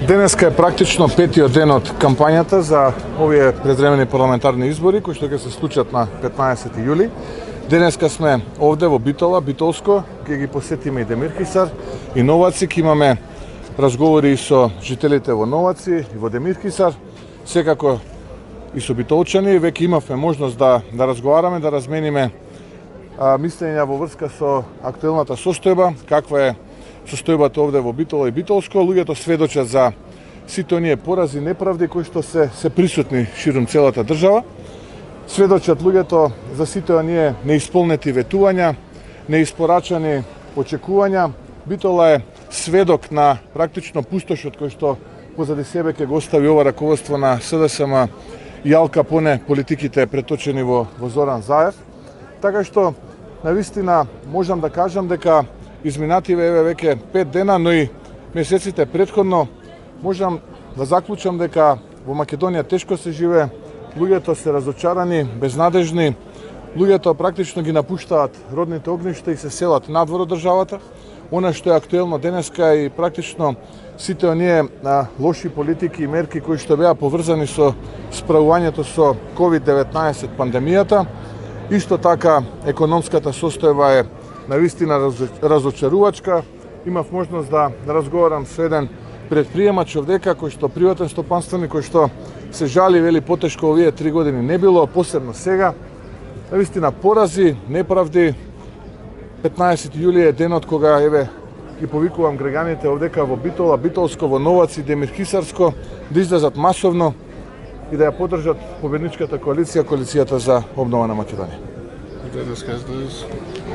Денеска е практично петиот ден од кампањата за овие предвремени парламентарни избори кои што ќе се случат на 15 јули. Денеска сме овде во Битола, Битолско, ќе ги посетиме и Демирхисар и Новаци, ќе имаме разговори и со жителите во Новаци и во Демирхисар, секако и со битолчани. Веќе имавме можност да разговараме, да размениме мислења во врска со актуелната состојба, каква е состојбата овде во Битола и Битолско. Луѓето сведочат за сите оние порази, неправди кои што се присутни ширум целата држава. Сведочат луѓето за сите оние неисполнети ветувања, неиспорачани очекувања. Битола е сведок на практично пустошот кој што позади себе ќе го остави ова раководство на СДСМ и Ал Капоне, политиките преточени во Зоран Заев. Така што, навистина, можам да кажам дека изминативе еве веќе 5 дена, но и месеците претходно, можам да заклучам дека во Македонија тешко се живее, луѓето се разочарани, безнадежни, луѓето практично ги напуштаат родните огништа и се селат надвор од државата. Она што е актуелно денеска и практично сите оние лоши политики и мерки кои што беа поврзани со справувањето со COVID-19 пандемијата. Исто така економската состојба е навистина разочарувачка. Имав можност да разговарам со еден предприемач овдека кој што приватен стопанственик кој што се жали, вели потешко овие 3 години не било, посебно сега. Навистина порази, неправди. 15 јули е денот кога еве ги повикувам граѓаните овдека во Битола, Битолско, во Новаци, Демирхисарско да излезат масовно и да ја поддржат победничката коалиција, коалицијата за обнова на Македонија. Денеска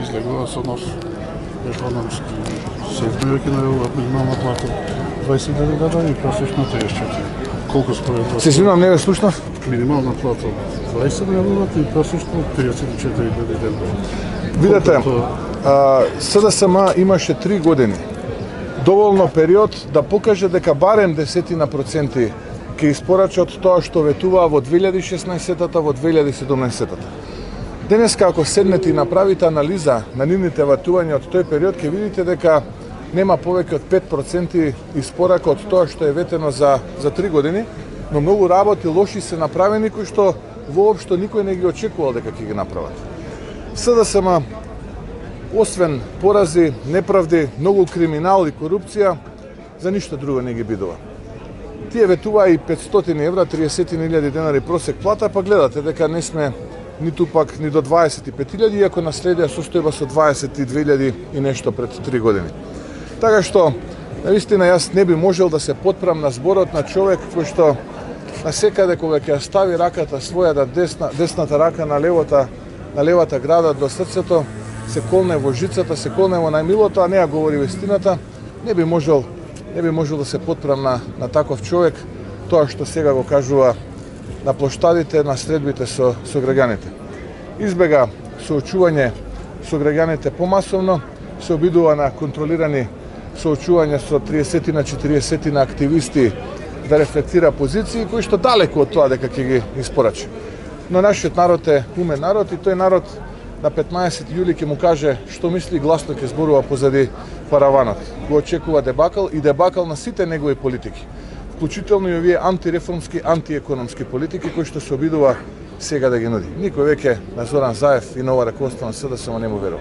излегува со нос економски сектор ќе најавуваат минимална плата 20.000 лева и просечно 34. Колку според вас? Се извинувам, не ве слушнав. Минимална плата 20 лева и просечно 34.000 лева. Видете, СДСМ имаше 3 години доволно период да покаже дека барем 10% ќе испорача од тоа што ветуваа во 2016-та, во 2017-та. Денеска, ако седнете и направите анализа на нивните ветувања од тој период, ќе видите дека нема повеќе од 5% испорака од тоа што е ветено за 3 години, но многу работи лоши се направени кои што воопшто никој не ги очекувал дека ќе ги направат. СДСМ, освен порази, неправди, многу криминал и корупција, за ништо друго не ги бидува. Тие ветуваа и 500 евра, 30.000 денари просек плата, па гледате дека не сме ниту пак ни до 25.000, иако наследија состојба со 22.000 и нешто пред 3 години. Така што, навистина, јас не би можел да се потпрам на зборот на човек кој што насекаде кога ќе стави раката своја, десната рака на левата града до срцето, се колне во жицата, се колне во најмилото, а не ја говори вистината, не би можел да се потпрам на таков човек, тоа што сега го кажува на плоштадите, на средбите со граѓаните. Избега соочување со граѓаните помасовно, се обидува на контролирани соочувања со 30 на 40 на активисти да рефлектира позиции кои што далеку од тоа дека ќе ги испорачи. Но нашиот народ е умен народ и тој народ на 15 јули ќе му каже што мисли и гласно ќе зборува позади параванот. Го очекува дебакал и дебакал на сите негови политики, вклучително и овие антиреформски, антиекономски политики кои што се обидува сега да ги нуди. Никој веќе на Зоран Заев и нова раководство на СДСМ не му верува.